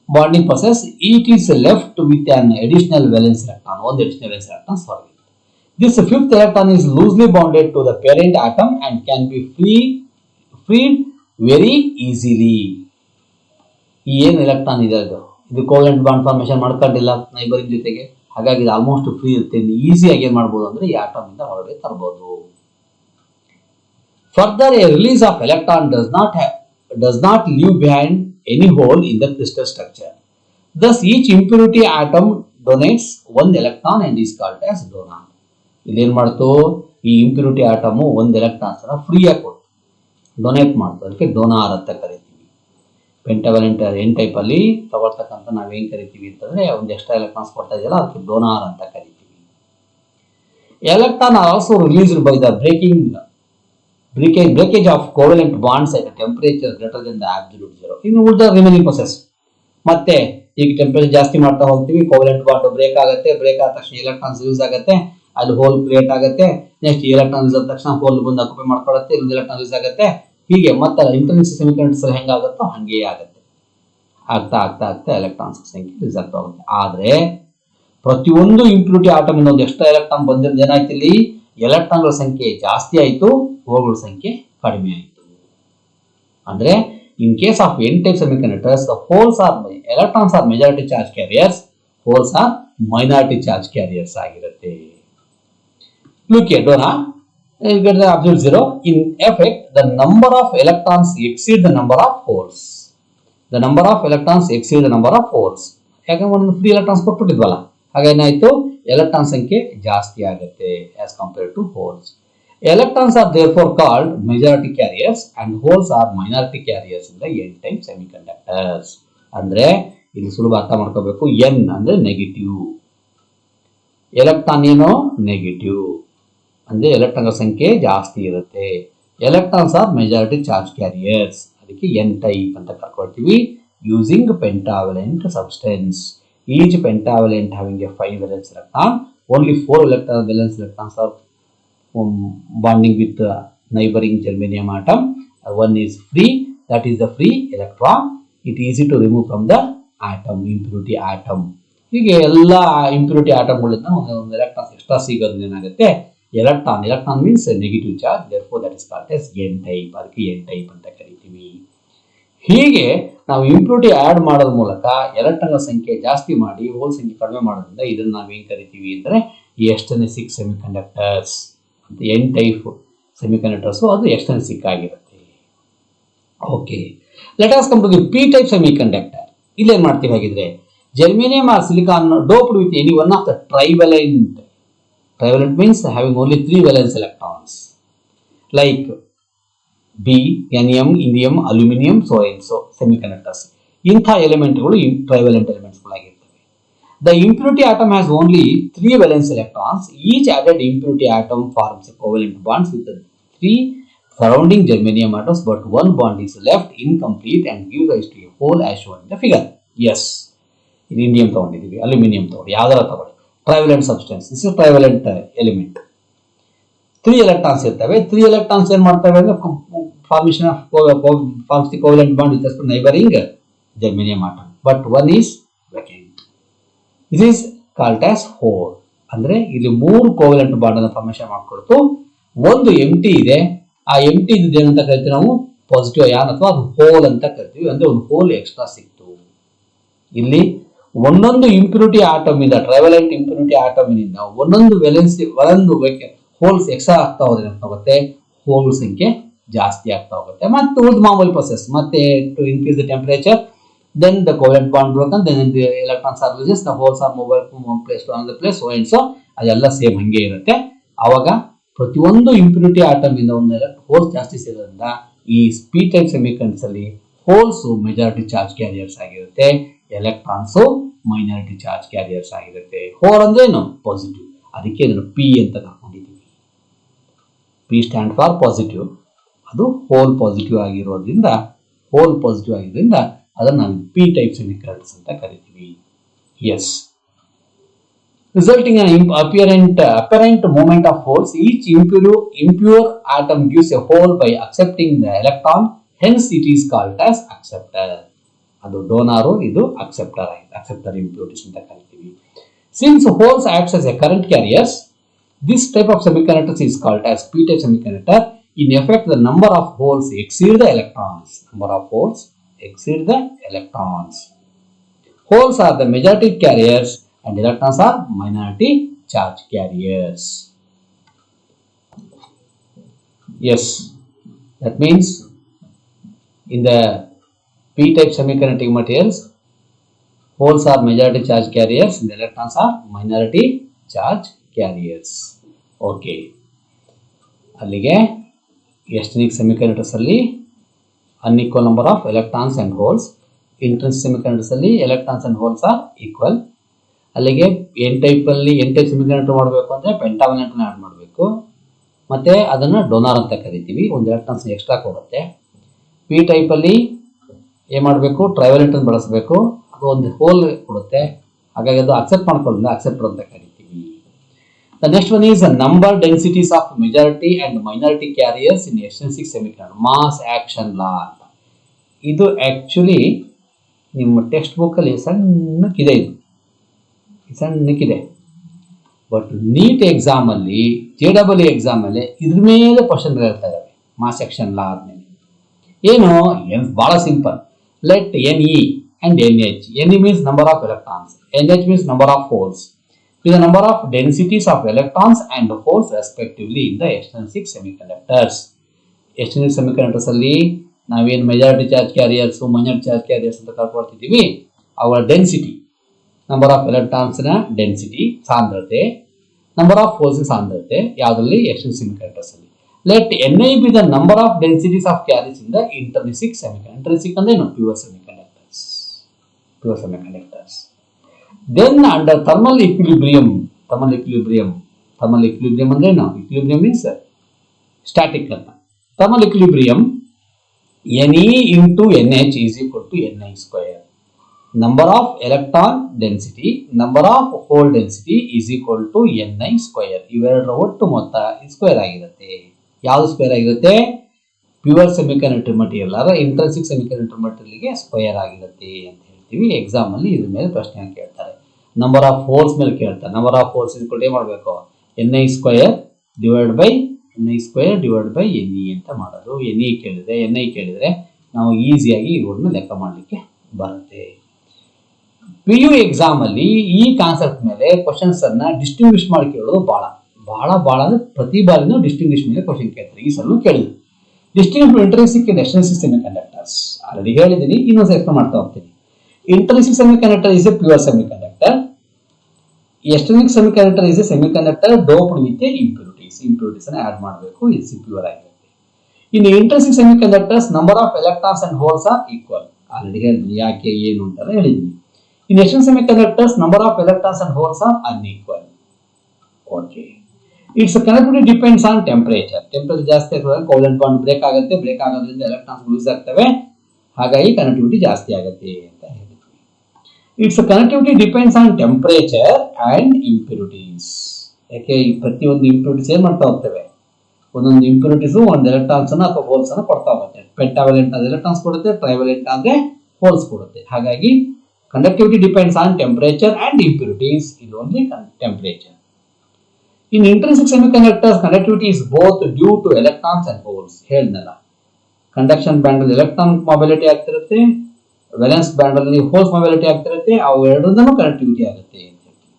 bonding process, it is left with an additional valence electron. One additional valence electron, sorry. This 5th electron is loosely bonded to the parent atom and can be freed very easily. ಈ ಏನು ಎಲೆಕ್ಟ್ರಾನ್ ಇದೆ ಇದು ಕೋವಲೆಂಟ್ ಬಾಂಡ್ ಫಾರ್ಮೇಶನ್ ಮಾಡ್ಕೊಂಡಿಲ್ಲ ನೈಬರಿಂಗ್ ಜೊತೆಗೆ, ಹಾಗಾಗಿ ಇದು ಆಲ್ಮೋಸ್ಟ್ ಫ್ರೀ ಇರುತ್ತೆ. ಈಸಿಯಾಗಿ ಏನು ಮಾಡ್ಬೋದು ಅಂದ್ರೆ ಈ ಆಟಮ್ ಇಂದ ಹೊರಗಡೆ ತರಬಹುದು. Further, a release of electron does not leave behind any hole in the crystal structure. Thus, each impurity atom donates 1 electron and is called as donor. ಇದೇನ್ ಮಾಡ್ತು, ಈ ಇಂಪ್ಯೂರಿಟಿ ಆಟಮ್ 1 ಎಲೆಕ್ಟ್ರಾನ್ಸ್ ಅನ್ನ ಫ್ರೀ ಆಗಿ ಕೊಡ್ತು, ಡೊನೇಟ್ ಮಾಡ್ತು. ಅದಕ್ಕೆ ಡೋನಾರ್ ಅಂತ ಕರಿತೀವಿ. ಪೆಂಟಾವಲೆಂಟ್ ಎನ್ ಟೈಪ್ ಅಲ್ಲಿ ತಗೊಳ್ತಕ್ಕಂಥ ನಾವೇನ್ ಕರಿತೀವಿ ಅಂತಂದ್ರೆ ಒಂದು ಎಕ್ಸ್ಟ್ರಾ ಎಲೆಕ್ಟ್ರಾನ್ಸ್ ಕೊಡ್ತಾ ಇದೆಯಲ್ಲ ಅದಕ್ಕೆ ಡೋನಾರ್ ಅಂತ ಕರಿತೀವಿ. Electron are also released by the breakage of covalent bonds at a temperature greater than the absolute zero. ಇನ್ನು ಉಳಿದ ರಿಮೈನಿಂಗ್ ಪ್ರೊಸೆಸ್. ಮತ್ತೆ ಈಗ ಟೆಂಪರೇಚರ್ ಜಾಸ್ತಿ ಮಾಡ್ತಾ ಹೋಗ್ತೀವಿ, ಕೋವಲೆಂಟ್ ಬಾಂಡ್ ಬ್ರೇಕ್ ಆಗುತ್ತೆ. ಬ್ರೇಕ್ ಆದ ತಕ್ಷಣ ಎಲೆಕ್ಟ್ರಾನ್ಸ್ ಯೂಸ್ ಆಗುತ್ತೆ, ಅಲ್ಲಿ ಹೋಲ್ ಕ್ರಿಯೇಟ್ ಆಗುತ್ತೆ. ನೆಕ್ಸ್ಟ್ ಎಲೆಕ್ಟ್ರಾನ್ ಯೂಸ್ ಆದ ತಕ್ಷಣ ಹೋಲ್ ಬಂದು ಆಕ್ಯುಪೈ ಮಾಡ್ಕೊಳ್ಳುತ್ತೆ, ಇನ್ನೊಂದು ಎಲೆಕ್ಟ್ರಾನ್ ಯೂಸ್ ಆಗುತ್ತೆ. ಹೀಗೆ ಮತ್ತೆ ಇಂಟರ್ನಲ್ ಸೆಮಿಕಂಡಕ್ಟರ್ಸ್ ಹೆಂಗಾಗುತ್ತೋ ಹಂಗೆ ಆಗುತ್ತೆ. ಆಗ್ತಾ ಆಗ್ತಾ ಆಗ್ತಾ ಎಲೆಕ್ಟ್ರಾನ್ಸ್ ಸಂಖ್ಯೆ ಯೂಸ್ ಆಗ್ತಾ ಹೋಗುತ್ತೆ. ಆದ್ರೆ ಪ್ರತಿಯೊಂದು ಇಂಪ್ಯೂರಿಟಿ ಆಟಮ್ ಇಂದ ಒಂದು ಎಕ್ಸ್ಟ್ರಾ ಎಲೆಕ್ಟ್ರಾನ್ ಬಂದಿರೋದು ಏನಾಯ್ತು, ಇಲ್ಲಿ ಎಲೆಕ್ಟ್ರಾನ್ಗಳ ಸಂಖ್ಯೆ ಜಾಸ್ತಿ ಆಯಿತು, ಹೋಲ್ಗಳ ಸಂಖ್ಯೆ ಕಡಿಮೆ ಆಯಿತು. ಅಂದ್ರೆ in case of N type semiconductors the holes are electrons are majority charge carriers, holes are minority charge carriers ಆಗಿರುತ್ತೆ. Look here, Donna, you get the absolute zero. In effect, the number of electrons exceed the number of holes. The number of electrons exceed the number of holes. ಯಾಕಂದ್ರೆ ಒಂದು ಫ್ರೀ ಎಲೆಕ್ಟ್ರಾನ್ಸ್ ಕೊಟ್ಬಿಟ್ಟಿದ್ವಲ್ಲ, ಹಾಗೇನಾಯ್ತು ಎಲೆಕ್ಟ್ರಾನ್ ಸಂಖ್ಯೆ ಜಾಸ್ತಿ ಆಗುತ್ತೆ as compared to holes. Electrons are therefore called majority carriers and holes are minority carriers in the n-type semiconductors. ಅಂದ್ರೆ ಇಲ್ಲಿ ಸುಲಭ ಅರ್ಥ ಮಾಡ್ಕೋಬೇಕು. n ಅಂದ್ರೆ ನೆಗೆಟಿವ್, ಎಲೆಕ್ಟ್ರಾನ್ ಏನು ನೆಗೆಟಿವ್ ಅಂದ್ರೆ ಎಲೆಕ್ಟ್ರಾನ್ಗಳ ಸಂಖ್ಯೆ ಜಾಸ್ತಿ ಇರುತ್ತೆ. Electrons are majority charge carriers, ಅದಕ್ಕೆ ಎನ್ ಟೈಪ್ ಅಂತ ಕರ್ಕೊಳ್ತೀವಿ. Using pentavalent substance, each pentavalent having a 5 valence electron, only 4 valence electrons are bonding with the neighboring germanium atom. One is free, that is the free electron. It is easy to remove from the atom, impurity atom. ಹೀಗೆ ಎಲ್ಲ ಇಂಪ್ಯೂರಿಟಿ ಆಟಮ್ಗಳಿಂದ ಒಂದು ಎಲೆಕ್ಟ್ರಾನ್ಸ್ ಎಕ್ಸ್ಟ್ರಾ ಸಿಗೋದು ಏನಾಗುತ್ತೆ electron means negative charge, therefore that is called as n type. ಅದಕ್ಕೆ n type ಅಂತ ಕರಿತೀವಿ. ಹೀಗೆ ನಾವು ಇಂಪ್ಯೂರಿಟಿ ಆಡ್ ಮಾಡೋದ್ರ ಮೂಲಕ ಎಲೆಕ್ಟ್ರಾನ್ಗಳ ಸಂಖ್ಯೆ ಜಾಸ್ತಿ ಮಾಡಿ ಹೋಲ್ ಸಂಖ್ಯೆ ಕಡಿಮೆ ಮಾಡೋದ್ರಿಂದ ಇದನ್ನ ನಾವೇನ್ ಕರಿತೀವಿ ಅಂದ್ರೆ ಎಕ್ಸ್ಟರ್ನಿಸಿಕ್ ಸೆಮಿಕಂಡಕ್ಟರ್ಸ್ ಅಂತ. ಎನ್ ಟೈಪ್ ಸೆಮಿಕಂಡಕ್ಟರ್ಸ್ ಅದು ಎಕ್ಸ್ಟರ್ನಿಸಿಕ್ ಆಗಿರುತ್ತೆ. Okay, let us come to the P type semiconductor. ಇಲ್ಲೇನ್ ಮಾಡ್ತೀವಿ ಹಾಗಿದ್ರೆ, germanium or silicon doped with any one of the trivalent. Trivalent means having only 3 valence electrons like B, N, indium, aluminium, so and so semiconductors. ಇಂಥ ಎಲಿಮೆಂಟ್ಗಳು ಟ್ರೈವಲೆಂಟ್ ಎಲಿಮೆಂಟ್ಸ್ಗಳಾಗಿರ್ತವೆ. The impurity atom has only 3 valence electrons. Each added impurity atom forms a covalent bonds with the 3 surrounding germanium atoms, but one bond is left incomplete and gives rise to a hole as shown in the figure. Yes, indium ತಗೊಂಡಿದ್ದೀವಿ, ಅಲ್ಯೂಮಿನಿಯಂ ತಗೊಂಡು ಯಾವ್ದಾರ ತಗೊಳ್ಳಿ, trivalent substance, this is trivalent element. 3 electrons ಇರ್ತವೆ. 3 ಎಲೆಕ್ಟ್ರಾನ್ಸ್ ಏನ್ ಮಾಡ್ತವೆ ಅಂದ್ರೆ formation of forms the covalent bond with respect to neighboring germanium atom, but one is vacant. This is called as hole. ಅಂದ್ರೆ ಇಲ್ಲಿ 3 ಕೋವೆಲೆಂಟ್ ಬಾಂಡ್ ಅನ್ನು ಫಾರ್ಮೇಶನ್ ಮಾಡಿಕೊಡ್ತು, ಒಂದು ಎಂಟಿ ಇದೆ, ಆ ಎಂಟಿ ಇದ್ದು ಏನಂತ ಕರಿತೀವಿ ನಾವು ಪಾಸಿಟಿವ್ ಅಯಾನ್ ಅಥವಾ ಅದು ಹೋಲ್ ಅಂತ ಕರಿತೀವಿ. ಅಂದ್ರೆ ಒಂದು ಹೋಲ್ ಎಕ್ಸ್ಟ್ರಾ ಸಿಕ್ತು. ಇಲ್ಲಿ ಒಂದೊಂದು ಇಂಪ್ಯೂರಿಟಿ ಆಟಮ್ ಇಂದ ಟ್ರೈವಲೆಂಟ್ ಇಂಪ್ಯೂರಿಟಿ ಆಟಮ್ ಇಂದ ಒಂದೊಂದು ವೇಲೆನ್ಸಿ ಒಂದೊಂದು ಹೋಲ್ಸ್ ಎಕ್ಸ್ಟ್ರಾ ಆಗ್ತಾ ಹೋದ್ರೆ ಏನಾಗುತ್ತೆ, ಹೋಲ್ ಸಂಖ್ಯೆ ಜಾಸ್ತಿ ಆಗ್ತಾ ಹೋಗುತ್ತೆ. ಮತ್ತೆ ಉಳಿದ ಮಾಮೂಲಿ ಪ್ರೊಸೆಸ್, ಮತ್ತೆ to increase the temperature, then the covalent bond broken, then the electrons are released, the holes are moved from one place to another place, so and so. ಅದೆಲ್ಲ ಸೇಮ್ ಹಂಗೆ ಇರುತ್ತೆ. ಅವಾಗ ಪ್ರತಿಯೊಂದು ಇಂಪ್ಯೂರಿಟಿ ಆಟಮ್ ಇಂದ ಒಂದು ಹೋಲ್ಸ್ ಜಾಸ್ತಿ ಸೇರೋದ್ರಿಂದ ಈ ಪಿ ಟೈಪ್ ಸೆಮಿಕಂಡಕ್ಟರ್ಸ್ ಅಲ್ಲಿ ಹೋಲ್ಸ್ ಮೆಜಾರಿಟಿ ಚಾರ್ಜ್ ಕ್ಯಾರಿಯರ್ಸ್ ಆಗಿರುತ್ತೆ, ಎಲೆಕ್ಟ್ರಾನ್ಸ್ ಮೈನಾರಿಟಿ ಚಾರ್ಜ್ ಕ್ಯಾರಿಯರ್ಸ್ ಆಗಿರುತ್ತೆ. ಹೋಲ್ ಅಂದ್ರೆ ಏನು, ಪಾಸಿಟಿವ್. ಅದಕ್ಕೆ ಇದನ್ನು ಪಿ ಅಂತ ಹಾಕೊಂಡಿದ್ದೀವಿ. P stand for positive. ಅದು ಹೋಲ್ ಪಾಸಿಟಿವ್ ಆಗಿರೋದ್ರಿಂದ ಅದನ್ನು ನಾವು ಪಿ ಟೈಪ್ ಸೆಮಿಕಂಡಕ್ಟರ್ಸ್ ಅಂತ ಕರಿತೀವಿ. Yes, resulting in apparent movement of holes, each impure atom gives a hole by accepting the electron, hence it is called as acceptor. ಅದು ಡೋನರ್, ಇದು acceptor impurities ಅಂತ ಕರಿತೀವಿ. Since holes acts as a current carriers, this type of semiconductors is called as p type semiconductor. In effect, the number of holes exceed the electrons. Holes are the majority carriers and electrons are minority charge carriers. Yes, that means in the p-type semiconducting materials, holes are majority charge carriers and electrons are minority charge carriers. Okay, ಅಲ್ಲಿಗೆ ಎಸ್ಟರ್ನಿಕ್ ಸೆಮಿಕಂಡಕ್ಟರ್ಸ್ ಅಲ್ಲಿ unequal number of electrons and holes, intrinsic semiconductors ಅಲ್ಲಿ electrons and holes are equal. ಅಲ್ಲಿಗೆ ಎನ್ ಟೈಪ್ ಸೆಮಿಕಂಡಕ್ಟರ್ ಮಾಡಬೇಕು ಅಂದ್ರೆ ಪೆಂಟಾವಲೆಂಟ್ ಆಡ್ ಮಾಡಬೇಕು, ಮತ್ತೆ ಅದನ್ನ ಡೋನರ್ ಅಂತ ಕರಿತೀವಿ, ಒಂದು ಎಲೆಕ್ಟ್ರಾನ್ಸ್ ಎಕ್ಸ್ಟ್ರಾ ಕೊಡುತ್ತೆ. ಪಿ ಟೈಪ್ ಅಲ್ಲಿ ಏನ್ ಮಾಡಬೇಕು, ಟ್ರೈವಲೆಂಟ್ ಅನ್ನು ಬಳಸಬೇಕು, ಅದು ಒಂದು ಹೋಲ್ ಕೊಡುತ್ತೆ, ಹಾಗಾಗಿ ಅದು ಅಕ್ಸೆಪ್ಟ್ ಮಾಡ್ಕೊಳ್ಳೋದು ಅಕ್ಸೆಪ್ಟರ್ ಅಂತ ಕರಿತೀವಿ. The next one is the number densities of majority and minority carriers in extrinsic semiconductor, mass action law. ಇದು ಆಕ್ಚುಲಿ ನಿಮ್ಮ ಟೆಕ್ಸ್ಟ್ ಬುಕ್ ಅಲ್ಲಿ ಸಣ್ಣಕ್ಕಿದೆ, ಬಟ್ ನೀಟ್ ಎಕ್ಸಾಮ್ ಅಲ್ಲಿ JEE ಎಕ್ಸಾಮ್ ಅಲ್ಲಿ ಇದ್ರ ಮೇಲೆ ಕ್ವಶನ್ ಹೇಳ್ತಾ ಇದಾವೆ. ಮಾಸ್ ಆಕ್ಷನ್ ಲಾ ಆದ್ಮೇಲೆ ಏನು ಬಹಳ simple. Let NE and NH. NE means number of electrons, NH means number of holes, with the number of densities of electrons and holes respectively in the extrinsic semiconductors. Extrinsic semiconductors ಅಲ್ಲಿ ನಾವೇನು majority charge carriers, minority charge carriers ಅಂತ ಕರ್ಕೊಳ್ತಿದ್ದೀವಿ, ಅವರ ಡೆನ್ಸಿಟಿ, ನಂಬರ್ ಆಫ್ ಎಲೆಕ್ಟ್ರಾನ್ಸ್ ನ ಡೆನ್ಸಿಟಿ ಸಾಂದ್ರತೆ, ನಂಬರ್ ಆಫ್ ಹೋಲ್ಸ್ ಸಾಂದ್ರತೆ ಯಾವುದರಲ್ಲಿ, ಎಕ್ಸ್ಟರ್ನಲ್ ಸೆಮಿಕಂಡಕ್ಟರ್ಸ್ ಅಲ್ಲಿ. Let NI be the number of densities of carriers in the intrinsic semiconductor. Intrinsic ಅಂದ್ರೆ ಏನು, pure semiconductors. Then under thermal equilibrium ಅಂದ್ರೆ ಏನು, equilibrium means static ಅಂತ. Thermal equilibrium, NE into NH is equal to NI square. Number of electron density, number of hole density is equal to NI square. ಇವೆರಡರ ಒಟ್ಟು ಮೊತ್ತ ಸ್ಕ್ವೇರ್ ಆಗಿರುತ್ತೆ. ಯಾವುದು ಸ್ಕ್ವೇರ್ ಆಗಿರುತ್ತೆ, ಪ್ಯೂರ್ ಸೆಮಿಕಂಡಕ್ಟರ್ ಮಟೀರಿಯಲ್ ಅಲ್ಲ ಇಂಟ್ರಿನ್ಸಿಕ್ ಸೆಮಿಕಂಡಕ್ಟರ್ ಮಟೀರಿಯಲ್ಗೆ ಸ್ಕ್ವೇರ್ ಆಗಿರುತ್ತೆ ಅಂತ ಹೇಳ್ತೀವಿ. ಎಕ್ಸಾಮ್ ಅಲ್ಲಿ ಇದ್ರ ಮೇಲೆ ಪ್ರಶ್ನೆ ಕೇಳ್ತಾರೆ. ನಂಬರ್ ಆಫ್ ಹೋಲ್ಸ್ ಮೇಲೆ ಕೇಳ್ತಾರೆ. ನಂಬರ್ ಆಫ್ ಹೋಲ್ಸ್ ಇಸ್ ಏನ್ ಮಾಡಬೇಕು, NI square divide by NE ಅಂತ ಮಾಡೋದು. NI ಕೇಳಿದ್ರೆ ನಾವು ಈಸಿಯಾಗಿ ಇವ್ರನ್ನ ಲೆಕ್ಕ ಮಾಡಲಿಕ್ಕೆ ಬರುತ್ತೆ. PU ಎಕ್ಸಾಮ್ ಅಲ್ಲಿ ಈ ಕಾನ್ಸೆಪ್ಟ್ ಮೇಲೆ ಕ್ವಶನ್ಸ್ ಅನ್ನ ಡಿಸ್ಟಿಂಗ್ವಿಶ್ ಮಾಡಿ ಕೇಳೋದು ಬಹಳ ಅಂದ್ರೆ ಪ್ರತಿ ಬಾರಿನೂ ಡಿಸ್ಟಿಂಗ್ವಿಶ್ ಮೇಲೆ ಕ್ವಶನ್ ಕೇಳ್ತಾರೆ. ಈ ಸಲ ಕೇಳಿದ್ರು distinguish intrinsic and extrinsic semiconductors. Already ಹೇಳಿದ್ದೀನಿ, ಇನ್ನೊಂದು ಎಕ್ಸ್ಪ್ಲೇನ್ ಮಾಡ್ತಾ ಹೋಗ್ತೀನಿ. Intrinsic semiconductor is a pure semiconductor. Extrinsic semiconductor is a semiconductor doped with impurities ಅನ್ನು ಆಡ್ ಮಾಡಬೇಕು, ಇದು ಪ್ಯೂರ್ ಆಗಿರುತ್ತೆ. ಇನ್ನು intrinsic semiconductors number of electrons and holes are equal. Already ಹೇಳಿದ್ದೀನಿ ಯಾಕೆ ಏನು ಅಂತ ಹೇಳಿದ್ದೀನಿ. In extrinsic semiconductors, number of electrons and holes are unequal. Okay. Its conductivity depends on temperature. Temperature ಜಾಸ್ತಿ ಆಗುವಾಗ covalent bond ಬ್ರೇಕ್ ಆಗುತ್ತೆ. ಬ್ರೇಕ್ ಆಗೋದ್ರಿಂದ ಎಲೆಕ್ಟ್ರಾನ್ಸ್ ಲೂಸ್ ಆಗ್ತವೆ, ಹಾಗಾಗಿ ಕನೆಕ್ಟಿವಿಟಿ ಜಾಸ್ತಿ ಆಗುತ್ತೆ ಅಂತ ಹೇಳಿದ್ವಿ. Its conductivity depends on temperature and impurities. ಯಾಕೆ ಈ ಪ್ರತಿಯೊಂದು ಇಂಪ್ಯೂರಿಟೀಸ್ ಏನ್ ಮಾಡ್ತಾ ಹೋಗ್ತವೆ, ಒಂದೊಂದು ಇಂಪ್ಯೂರಿಟೀಸು ಒಂದು ಎಲೆಕ್ಟ್ರಾನ್ಸ್ ಅನ್ನ ಅಥವಾ ಹೋಲ್ಸ್ ಅನ್ನ ಕೊಡ್ತಾ ಹೋಗುತ್ತೆ. ಪೆಂಟಾವೆಲೆಂಟ್ ಆದ ಎಲೆಕ್ಟ್ರಾನ್ಸ್ ಕೊಡುತ್ತೆ, ಟ್ರೈವೆಲೆಂಟ್ ಆದ್ರೆ ಹೋಲ್ಸ್ ಕೊಡುತ್ತೆ. ಹಾಗಾಗಿ conductivity depends on temperature and impurities. It only temperature. In intrinsic semiconductors, conductivity is both due to electrons and holes. ಹೇಳಿದ್ನಲ್ಲ, ಕಂಡಕ್ಷನ್ ಬ್ಯಾಂಡ್ ಅಲ್ಲಿ ಎಲೆಕ್ಟ್ರಾನ್ ಮೊಬಿಲಿಟಿ ಆಗ್ತಿರುತ್ತೆ, ವೇಲೆನ್ಸ್ ಬ್ಯಾಂಡ್ ಅಲ್ಲಿ ಹೋಲ್ಸ್ ಮೊಬಿಲಿಟಿ ಆಗ್ತಿರುತ್ತೆ, ಅವು ಎರಡರಿಂದನೂ ಕನೆಕ್ಟಿವಿಟಿ ಆಗುತ್ತೆ ಅಂತ ಹೇಳ್ತೀವಿ.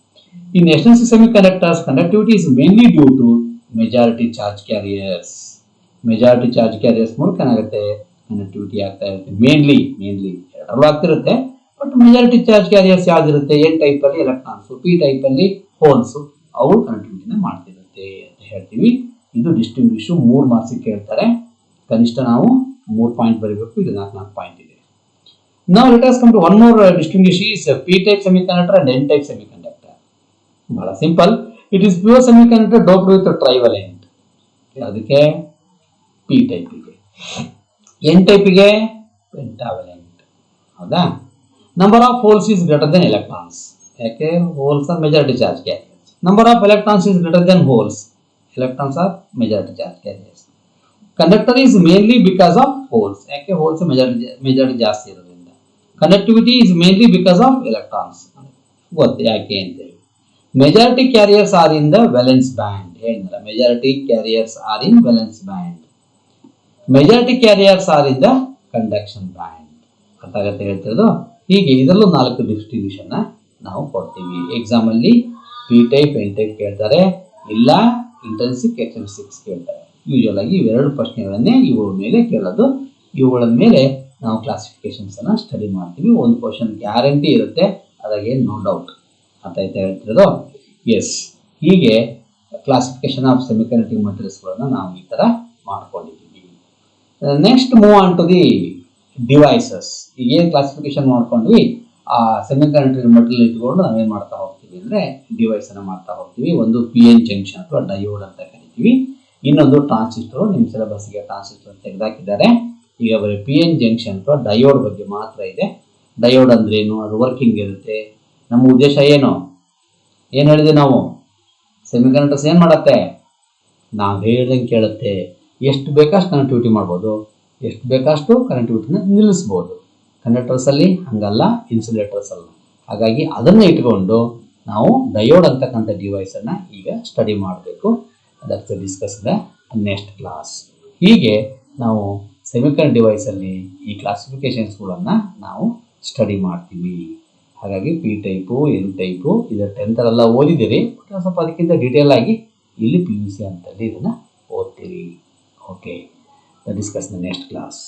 In extrinsic semiconductors, conductivity is mainly due to majority charge carriers. Majority charge carriers ಮೂಲಕ ಏನಾಗುತ್ತೆ, ಕನೆಕ್ಟಿವಿಟಿ ಆಗ್ತಾ ಇರುತ್ತೆ. ಮೇನ್ಲಿ ಎರಡರಲ್ಲೂ ಆಗ್ತಿರುತ್ತೆ, ಬಟ್ ಮೆಜಾರಿಟಿ ಚಾರ್ಜ್ ಕ್ಯಾರಿಯರ್ಸ್ ಯಾವ್ದಿರುತ್ತೆ, ಎನ್ ಟೈಪ್ ಅಲ್ಲಿ ಎಲೆಕ್ಟ್ರಾನ್ಸ್, ಪಿ ಟೈಪ್ ಅಲ್ಲಿ ಹೋಲ್ಸ್, ಅವು ಕನೆಕ್ಟಿವಿಟಿನ ಮಾಡ್ತಿರುತ್ತೆ ಅಂತ ಹೇಳ್ತೀವಿ. ಇದು ಡಿಸ್ಟಿಂಗ್ವಿಶ್ 3 ಮಾರ್ಕ್ಸ್ ಕೇಳ್ತಾರೆ. ಕನಿಷ್ಠ ನಾವು 3 ಪಾಯಿಂಟ್ ಬರೀಬೇಕು. ಇದು 4 ಪಾಯಿಂಟ್ ಇದೆ. Now let us come to one more distinguish is p type semiconductor and n type semiconductor. ಬಹಳ simple. It is pure semiconductor doped with trivalent. ಅದಕ್ಕೆ p type ಗೆ, n type ಗೆ pentavalent. ಹೌದಾ? Number of holes is greater than electrons. ಯಾಕೆ? holes are majority charge carriers. Number of electrons is greater than holes. Electrons are majority charge carriers. Conductor is mainly because of holes. ಯಾಕೆ? holes majority ಜಾಸ್ತಿ ಇರೋದ್ರಿಂದ. Conductivity is mainly because of electrons. ಗೊತ್ತು ಯಾಕೆ ಅಂತ ಹೇಳಿ. Majority carriers are in the valence band. ಹೇಳಿದ್ನಲ್ಲ, majority carriers are in valence band. Majority carriers are in the conduction band. ಅರ್ಥ ಆಗತ್ತೆ ಹೇಳ್ತಿರೋದು. ಹೀಗೆ ಇದರಲ್ಲೂ 4 ಡಿಸ್ಟ್ರಿಬ್ಯೂಷನ್ ನಾವು ಕೊಡ್ತೀವಿ. ಎಕ್ಸಾಮ್ ಅಲ್ಲಿ ಪಿ ಟೈಪ್, ಎನ್ ಟೈಪ್ ಕೇಳ್ತಾರೆ, ಇಲ್ಲ ಇಂಟ್ರಿನ್ಸಿಕ್, ಎಕ್ಸ್ಟ್ರಿನ್ಸಿಕ್ ಕೇಳ್ತಾರೆ. ಯೂಶುವಲ್ ಆಗಿ ಇವೆರಡು ಪ್ರಶ್ನೆಗಳನ್ನೇ ಇವುಗಳ ಮೇಲೆ ಕೇಳೋದು. ಇವುಗಳ ಮೇಲೆ ನಾವು ಕ್ಲಾಸಿಫಿಕೇಶನ್ಸ್ ಅನ್ನ ಸ್ಟಡಿ ಮಾಡ್ತೀವಿ. ಒಂದು ಕ್ವಶನ್ ಗ್ಯಾರಂಟಿ ಇರುತ್ತೆ, ಅದಾಗೆ ನೋ ಡೌಟ್. ಅಂತ ಹೇಳ್ತಿರೋದು. ಎಸ್, ಹೀಗೆ ಕ್ಲಾಸಿಫಿಕೇಶನ್ ಆಫ್ ಸೆಮಿಕಂಡಕ್ಟಿಂಗ್ ಮಟೀರಿಯಲ್ಸ್ಗಳನ್ನ ನಾವು ಈ ತರ ಮಾಡ್ಕೊಂಡಿದ್ದೀವಿ. Next move on to the devices. ಈಗ ಏನು ಕ್ಲಾಸಿಫಿಕೇಶನ್ ಮಾಡ್ಕೊಂಡ್ವಿ, ಆ ಸೆಮಿಕಂಡಕ್ಟಿಂಗ್ ಮಟೀರಿಯಲ್ ಇಟ್ಕೊಂಡು ನಾವೇನ್ ಮಾಡ್ತಾ ಹೋಗ್ತೀವಿ ಅಂದ್ರೆ ಡಿವೈಸ್ ಅನ್ನ ಮಾಡ್ತಾ ಹೋಗ್ತೀವಿ. ಒಂದು ಪಿ ಎನ್ ಜಂಕ್ಷನ್ ಅಥವಾ ಡಯೋಡ್ ಅಂತ ಕರಿತೀವಿ, ಇನ್ನೊಂದು ಟ್ರಾನ್ಸಿಸ್ಟರ್. ನಿಮ್ಮ ಸಿಲೆಬಸ್ಗೆ ಟ್ರಾನ್ಸಿಸ್ಟರ್ ತೆಗೆದಾಕಿದ್ದಾರೆ. ಈಗ ಬರೀ ಪಿ ಎನ್ ಜಂಕ್ಷನ್ ಅಥವಾ ಡಯೋಡ್ ಬಗ್ಗೆ ಮಾತ್ರ ಇದೆ. ಡಯೋಡ್ ಅಂದ್ರೆ ಏನು, ಅದು ವರ್ಕಿಂಗ್ ಇರುತ್ತೆ. ನಮ್ಮ ಉದ್ದೇಶ ಏನು ಹೇಳಿದೆ ನಾವು, ಸೆಮಿಕಂಡಕ್ಟರ್ಸ್ ಏನ್ ಮಾಡತ್ತೆ, ನಾವು ಹೇಳ್ದಂಗೆ ಕೇಳುತ್ತೆ. ಎಷ್ಟು ಬೇಕಷ್ಟು ಕನೆಕ್ಟಿವಿಟಿ ಮಾಡ್ಬೋದು, ಎಷ್ಟು ಬೇಕಷ್ಟು ಕನೆಕ್ಟಿವಿಟಿನ ನಿಲ್ಲಿಸ್ಬೋದು. ಕಂಡಕ್ಟರ್ಸ್ ಅಲ್ಲಿ ಹಂಗಲ್ಲ, ಇನ್ಸುಲೇಟರ್ಸ್ ಅಲ್ಲ. ಹಾಗಾಗಿ ಅದನ್ನ ಇಟ್ಕೊಂಡು ನಾವು ಡಯೋಡ್ ಅಂತಕ್ಕಂಥ ಡಿವೈಸ್ ಅನ್ನ ಈಗ ಸ್ಟಡಿ ಮಾಡಬೇಕು. That's discuss the next class. ಹೀಗೆ ನಾವು ಸೆಮಿಕಂಡಕ್ಟರ್ ಡಿವೈಸ್ ಅಲ್ಲಿ ಈ ಕ್ಲಾಸಿಫಿಕೇಶನ್ಸ್ಗಳನ್ನ ನಾವು ಸ್ಟಡಿ ಮಾಡ್ತೀವಿ. ಹಾಗಾಗಿ ಪಿ ಟೈಪು, ಎನ್ ಟೈಪು ಇದರ 10th ಎಲ್ಲ ಓದಿದ್ದೀರಿ. ಸ್ವಲ್ಪ ಅದಕ್ಕಿಂತ ಡೀಟೇಲ್ ಆಗಿ ಇಲ್ಲಿ PUC ಅಂತಲ್ಲಿ ಇದನ್ನ ಓದ್ತೀರಿ. Okay, discuss the next class.